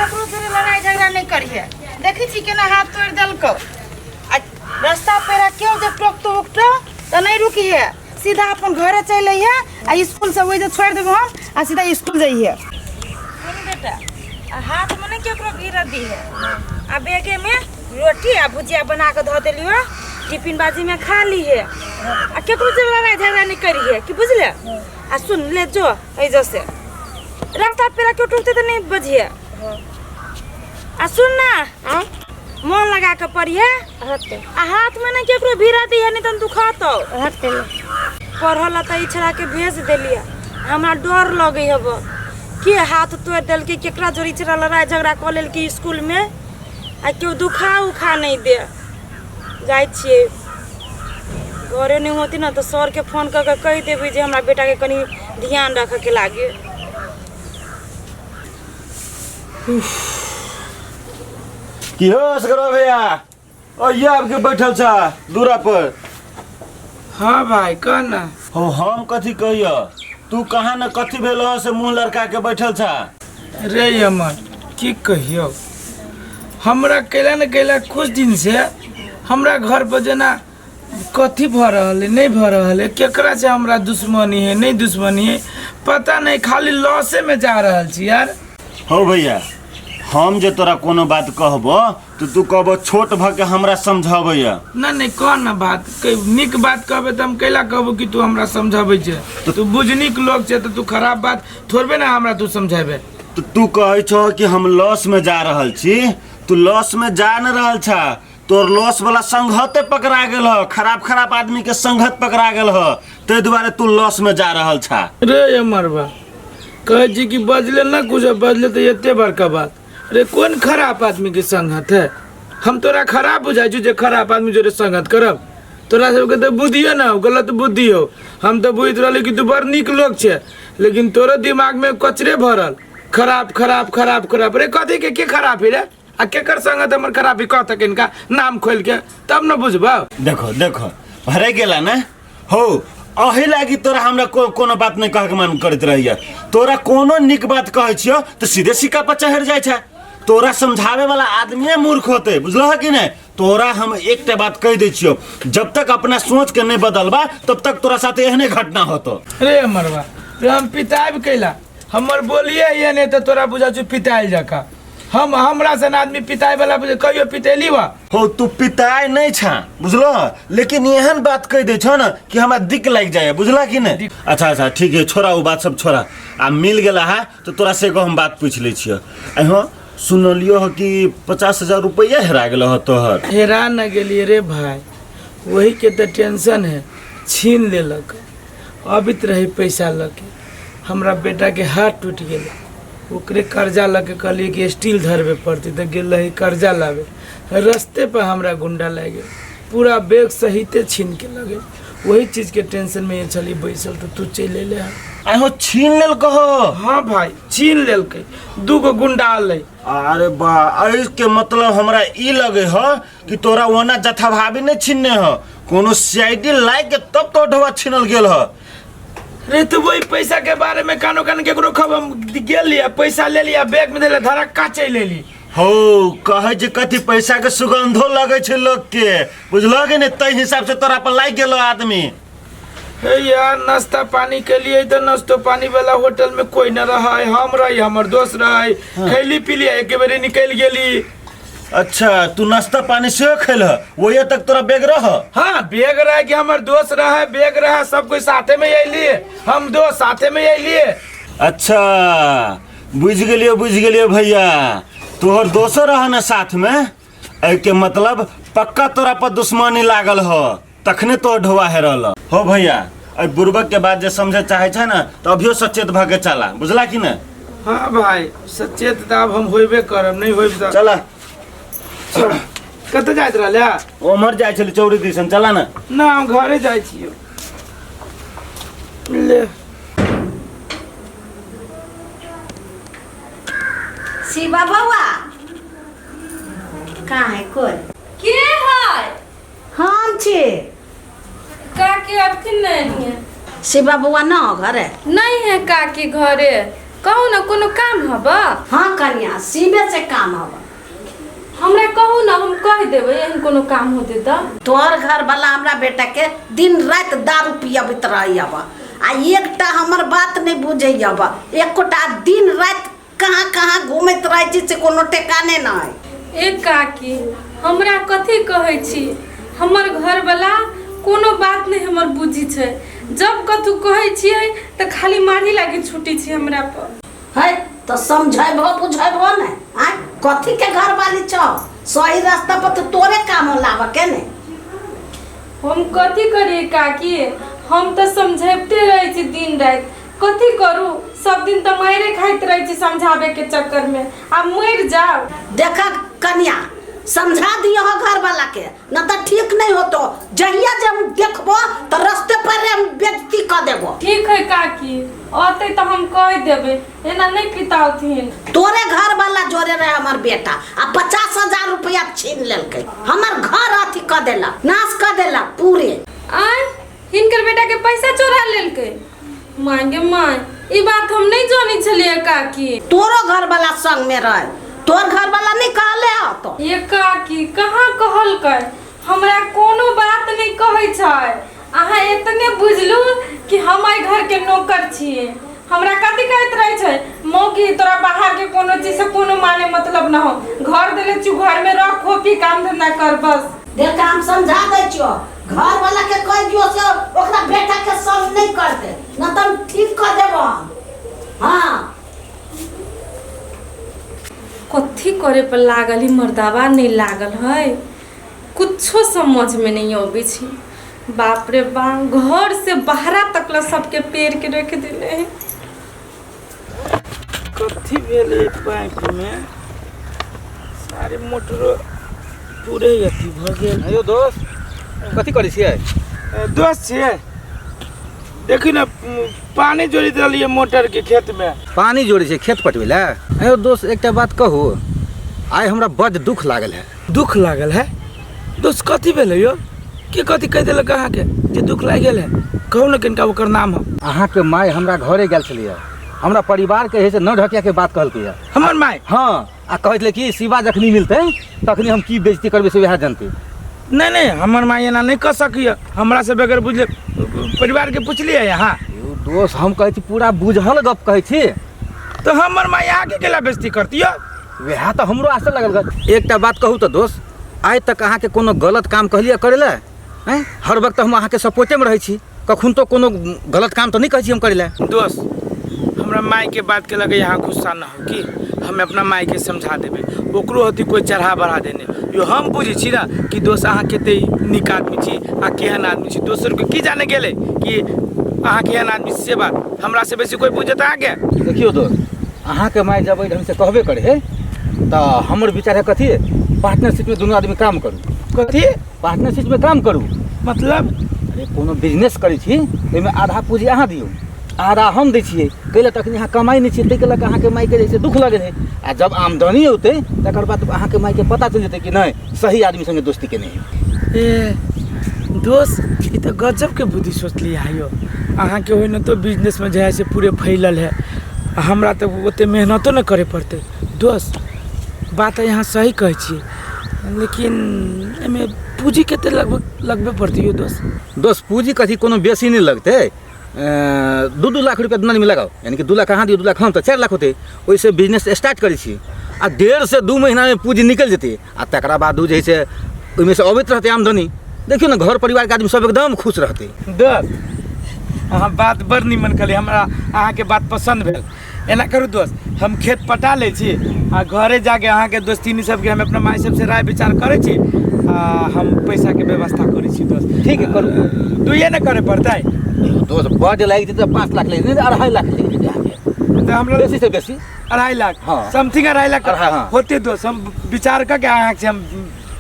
ककरो से लड़ाई झगड़ा नहीं करिए। देखी छी केना हाथ तोड़ देलको। रास्ता पे क्यों जब टोकतो उकतो तो नहीं रुकिए, सीधा अपन घरे चल आइए आ स्कूल से वही छोड़ देबो हम आ सीधा स्कूल जाइए। सुन बेटा, हाथ में नहीं केकरो गिरा दी है आ बैगे में रोटी आ भुजिया बना के धो देलियो, टिफिन बाजी में खा ली है आ केकरो से लड़ाई झगड़ा नहीं करी है कि बुझले। आ सुन ले जो ऐ से रास्ता पे क्यों टूटते तो नहीं बजिए। आ सुन ना मन लगा के पढ़िए, आ हाथ में नहीं केकरो भिरा दी है नहीं तो तू खातो पढ़ल त इछरा के भेज देलिए। हमरा डर लगे हब के हाथ तोड़ देल के केकरा जोड़ी चरा लड़ाई झगड़ा कर लेल के स्कूल में आ क्यों दुखा उखा नहीं दे। जाय छिए घरे नहीं होती ना तो सर के फोन करके कह देबी जे हमरा बेटा के कनी ध्यान रखे के लागे। की हो असगरो भैया? ओ ये आपके बैठल छा दूरा पर। हाँ भाई कह ना। हो हम कथी कहियो, तू कहाँ न कथी भेल हो से मुंह लड़का के बैठल छा। रे अमर की कहियो, हमरा कैला न कैला कुछ दिन से हमरा घर पर जना कथी भ रहल है नहीं भ रहल है, केकरा से हमरा दुश्मनी है नहीं दुश्मनी है पता नहीं, खाली लॉसे में जा रहल छी यार। हो भैया, हम जे तोरा कोनो बात कहबो तो तू कहबो छोट भ के हमरा समझाबैया। ना नहीं कह ना बात, निक बात कहबे त हम कैला कहबो कि तू हमरा समझाबै छे। तो तू बुझनिक लोग छे तो तू खराब बात थोड़बे ना हमरा तू समझाबे। तो तू कहै छो कि हम लॉस में जा रहल छी, तू लॉस में जा न रहल छा, तोर लॉस वाला संगते पकड़ा गेल ह, खराब खराब आदमी के संगत पकड़ा गेल ह, ते दुआरे तू लॉस में जा रहल छा। रे अमरबा कहे छी कि बजले ना कुछ बजले तो एते बड़का बात। रे कौन खराब आदमी के संगत है? हम तोरा खराब बुझाई छु जे खराब आदमी जोरे संगत करब? तोरा सबके तो बुद्धियो ना हो, गलत बुद्धि हो। हम तो बुझ रहली कि तू बड़ निक लोग छे, लेकिन तोरो दिमाग में कचरे भरल खराब खराब खराब खराब। रे कथी के खराब है रे? आ केकर संगत हमर खराबी कह तक इनका नाम खोल के तब न बुझबा। देखो देखो भरे गेला ना हो, अही लागी तोरा हमरा कोनो बात नहीं कह के मन करत रहिया। तोरा कोनो निक बात कहै छियो तो सीधे सिक्का पर चढ़ जाय छै। तोरा समझावे वाला आदमी मूर्ख होते, बुझलो है कि नहीं? तोरा हम एकटा बात कह दे छियो, जब तक अपना सोच के नहीं बदलबा तब तक तोरा साथ एहने घटना होतो। रे अमरबा रे हम पिताब कैला हमर बोलिए ये नहीं तो तोरा बुझा छु पिताइल जका। हम हमरा से आदमी पिताई वाला बुझे कहियो पितेली बा हो। तू पिताई नहीं छा, बुझलो, लेकिन एहन बात कह दे छो ना कि हमरा दिक लग जाए, बुझला कि नहीं? अच्छा अच्छा ठीक है, छोड़ा वो बात सब छोड़ा। आ मिल गेला है तो तोरा से हम बात पूछ ले छियो। अहो सुनलियो हो कि 50,000 रुपया हेरा गेल हो तोहर। हेरा न गेलिए रे भाई, वही के तो टेंशन है। छीन लेलक, अबित रही पैसा लके, हमरा बेटा के हाथ टूट गेल, ओकरे कर्जा लगे कहलिए कि स्टील धरबे पड़ती तो गेल रही कर्जा लावे। रास्ते पर हमरा गुंडा लगे, पूरा बैग सहिते छीन के लगे। वही चीज के टेंशन में ये चली बैसल तो तू चले ले। अहो छीन लेल कहो? हाँ भाई छीन लेल के, 2 गो गुंडा ले। अरे बा, इसके मतलब हमरा ई लगे हो कि तोरा वना जथा भाभी नहीं छीनने हो, कोनो सीआईडी लाइक के तब तो ढवा छीनल गेल हो। रे तो वही पैसा के बारे में कानो कान केकरो खबर गेल लिया, पैसा ले लिया, बैग में देले धड़क्का चले ली। हो कहे जे कथी पैसा के सुगंधो लगे छे लोग के, बुझलो कि नहीं? तई हिसाब से तोरा पर लाग गेलो आदमी। हे यार नाश्ता पानी के लिए तो नाश्तो पानी वाला होटल में कोई न रहा है, हम रही हमर दोस्त रही। हाँ। खैली पीली एक बार निकल गेली। अच्छा तू नाश्ता पानी से खेल, वही तक तोरा बैग रह? हाँ बैग रहा कि हमर दोस्त रहा, बैग रहा, सब कोई साथे में अलिए, हम दो साथे में अलिए। अच्छा बुझ गेलियो भैया, तोहर दोस्त रह न साथ में, के मतलब पक्का तोरा पर दुश्मनी लागल हो, तखने तो ढोआ हेरल हो। भैया अब बुर्बक के बाद जे समझे चाहे छे ना तो अभियो सचेत भ के चला, बुझला कि नहीं? हाँ भाई सचेत अब हम होबे करब, नहीं होब त चला। कत जाइत रहले? ओमर जाय छली चौरी दिसन, चला ना। ना हम घरे जाय छियो। ले शिवा बउआ कहाँ है? कोई के है? हम छे। काकी अब कि नहीं है? शिवा बउआ ना घरे नहीं है काकी घरे। कहू ना कोनो काम हबा। हाँ कन्या सीबे से काम हवा। हमरा कहू ना हम कह देबै एहन कोनो काम होते त। तोहर घर वाला हमरा बेटा के दिन रात दारू पियाबैत रहब आ एकटा हमर बात नहीं बुझैब। एकोटा दिन रात कहाँ कहाँ घूमैत रहे छी से कोनो ठेकाने नहीं। ए काकी हमरा कथी कहै छी, हमर घर वाला कोनो बात नहीं हमर बुझी छै। जब कथू कहै छियै त खाली मारी लागी छुटी छी हमरा पर। है तो समझैबो बुझैबो ने। आ कथी के घर वाली छ, सही रास्ता पर तो तोरे काम लाव के ने। हम कथी करिए काकी, हम तो समझाइते रहे छी दिन रात। कथी करू, सब दिन तो मारे खाइत रहे छी समझावे के चक्कर में। अब मर जाओ। देखा कन्या समझा दियो हो घर वाला के, न तो ठीक नहीं हो। तो जहिया जब देखबो तो रास्ते पर हम बेइज्जती कर देबो। ठीक है काकी, आते तो हम कह देबे, एना नहीं पिताउथिन। तोरे घर वाला जोरे रहे हमर बेटा आ 50,000 रुपया छीन लेलकै। हमर घर अथी कर देला, नाश कर देला पूरे। आय हिनकर बेटा के पैसा चोरा लेलकै। मांगे माय ई बात हम नहीं जानी छलिए काकी। तोरो घर वाला संग में रहे, तोर घर वाला नहीं कहले हो तो। ये काकी कहाँ कहलकै, हमरा कोनो बात नहीं कहै छै। अहाँ इतने बुझलू कि हम आई घर के नौकर छिए। हमरा कथी कहत रहे छै, मौगी तोरा बाहर के कोनो चीज से कोनो माने मतलब न हो। घर देले छु, घर में रख खोपी काम धंधा कर बस। देख हम समझा दै छियो, घर वाला के कह दियो से ओकरा बेटा के संग नहीं करते, न तो हम ठीक कर देबो हम। हाँ कथी करे पर लागल ही मर्दावा नहीं लागल है, कुछो समझ में नहीं आवे छी। बाप रे बाप, घर से बाहरा तकला सबके पेड़ के रख दिले है। कथी भेले बैंक में सारे मोटर पूरे अथी भ गेल। अयो दोस्त कथी करै छियै? दोस्त छियै, देखी ना पानी जोड़ी दिलिए मोटर के खेत में। पानी जोड़े छै खेत पटबै ला? अयो दोस्त एकटा बात कहू, आइ हमरा बड़ दुख लागल है। दुख लागल है? दोस्त कथी भेले यो? के कथी कह देलक अहाँ के जे दुख लाग गेल है? कहू ना किनका ओकर नाम हो। अहाँ के माय हमरा घरे गेल छलिए, हमरा परिवार के है से न ढकिया के बात कहलकै है। हमर माय? हाँ, आ कहै छलै कि शिवा जखनी मिलतै तखनी हम की बेइज्जती करबै से वएह जानतै। नहीं नहीं हमर माय एना नहीं कह सकिए, हमरा से बगैर बुझले परिवार के पूछलिए यहाँ। यो दोस्त हम कहै छी पूरा बुझल गप कहै छी। तो हमर माय आगे केला बेइज्जती करतियो? वएह तो हमरो आश्चर्य लागल गप। एकटा बात कहू तो दोस्त, आइ तक अहाँ के कोनो गलत काम कहलिए करे ला? हैं हर वक्त हम अहाँ के सपोर्टे में रहै छी, कखुन तो कोनो गलत काम तो नहीं कहै छी हम करे ला। दोस्त हमरा माय के बात के लगे यहाँ गुस्सा न हो कि हम अपना माय के समझा देबे, ओकरो होती कोई चढ़ा बढ़ा देने। यो हम बुझे छी ना कि दोस्त अहाँ केते नीक आदमी छी आ केहन आदमी छी। दोसर के की जाने गेले कि अहाँ केहन आदमी से बात हमरा से बेसी कोई बुझत आगे। देखियो दोस्त, अहाँ के माय जब ढंग से कहबे करे है तो हमर विचार है कथी, पार्टनरशिप में दोनों आदमी काम करू। कथी पार्टनरशिप में काम करू मतलब? अरे कोनो बिजनेस करै छी ओहिमे आधा पूंजी अहाँ दियौ, आधा हम दै छियै। कैला तक यहाँ कमाई नहीं छियै, ताहि लऽ कऽ अहाँके मायके जैसे दुख लगै है। आ जब आमदनी औतै तकर बाद अहाँके मायके पता चल जेतै कि नहीं सही आदमी संगे दोस्ती केने है। ए दोस्त ई तो गजब के बुद्धि सोचली है यो। अहाँ के होय न तो बिजनेस में जे से पूरे फैलल है, हमरा तो ओते मेहनतो न करे पड़ते। दोस्त बात यहाँ सही कहै छी, लेकिन एमे पूंजी कते लगबे पड़ती है दोस्त? दोस्त पूंजी कथी कोनो बेसी नहीं लगतै, 2-2 लाख रुपया दुनिया में लगाओ, यानी कि 2 लाख अहाँ दियौ 2 लाख हम, तो 4 लाख होते। ओइसे बिजनेस स्टार्ट करै छी आ 1.5 से 2 महीना में पूंजी निकल जेतै आ तकरा बाद जे से ओहिमे से अबैत रहतै आमदनी। देखियो ना घर परिवार के आदमी सब एकदम खुश रहतै। दोस्त अहाँ बात बड़ निमन कहली, हमरा अहाँ के बात पसंद भेल। एना करू दोस्त, हम खेत पटा ले छी आ घरे जाके अहाँ के दोस्ती सबके हम अपना माय सबसे राय विचार करे छी आ हम पैसा के व्यवस्था करे छी। दोस्त ठीक है करू, दुइये न करे पड़तै दोस्त। बड लागि जेतै 5 लाख लागि जेतै, 2.5 लाख लागि जेतै अहाँके। तो हमरा बेसी से बेसी 2.5 लाख, हाँ। समथिंग 2.5 लाख हाँ। होते दोस्त। हम विचार करके अहाँ से हम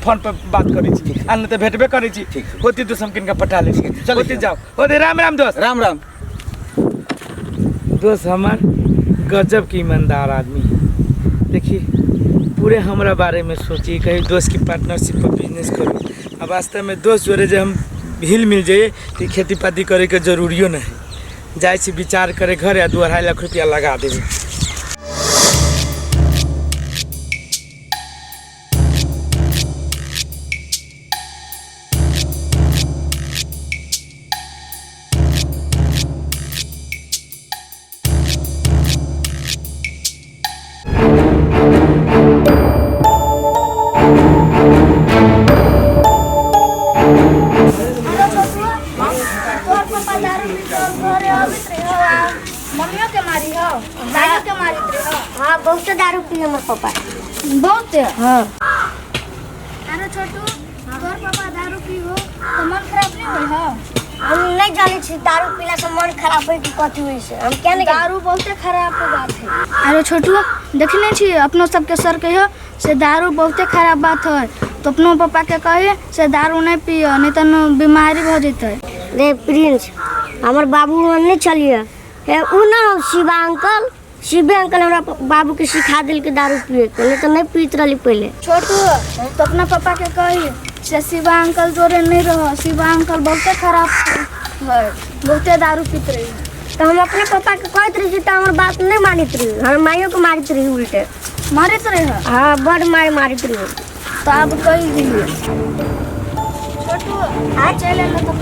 फोन पर बात करे छी, आ नहीं तो भेटबे करे छी। ठीक। होते दोस्त हम किनका पटा ले छी। चलिए। होते जाओ, होते राम राम दोस्त। राम राम। दोस्त हमार गजब की ईमानदार आदमी है। देखिए पूरे हमारा बारे में सोचिए, कहीं दोस्त की पार्टनरशिप पर बिजनेस करूँ। अब वास्तव में दोस्त जोड़े जो हम हिल मिल जाइए तो खेती पाती करे के जरूरियो नहीं, जाए से विचार करे घर या 2-2.5 लाख रुपया लगा देवे। बहुत दारू पिए हमर पापा। बहुत हाँ। अरे छोटू तोर पापा दारू पीहो तो मन खराब नहीं होई है? हम नहीं जाने छी दारू पीला से मन खराब होई कि कथी होई से। हम क्या नहीं दारू बहुते खराब बात है। अरे छोटू देखने छी अपनो सबके सर कहियो से दारू बहुते खराब बात है, तो अपनो पापा के कहे से दारू नहीं पियो नहीं तो बीमारी हो जैते। रे प्रिंस हमर बाबू नहीं चलिए उ ना शिवे अंकल हमरा बाबू के सिखा दिल के दारू पिए के, नहीं तो नहीं पीत रही पहले। छोटू तो अपना पापा के कही से शिवा अंकल जोरे नहीं रहो, शिवा अंकल बहुते खराब है, बहुते दारू पीत रही है। तो हम अपने पापा के कहते रही तो हमार बात नहीं मानित रही, हम माइयों को मारित रही उल्टे। मारित रही है? हाँ बड़ मारित रही। तो अब कही दिए छोटू आज चले ना तो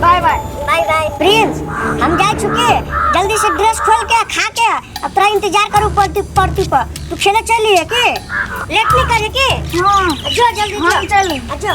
bye bye. Bye bye prince हम जा चुके, जल्दी से ड्रेस खोल के खा के अब तेरा इंतजार करूँ पड़ती पर। तू खेले चलिए कि लेट नहीं करे कि? हाँ जो जल्दी हाँ, जो। चल अच्छा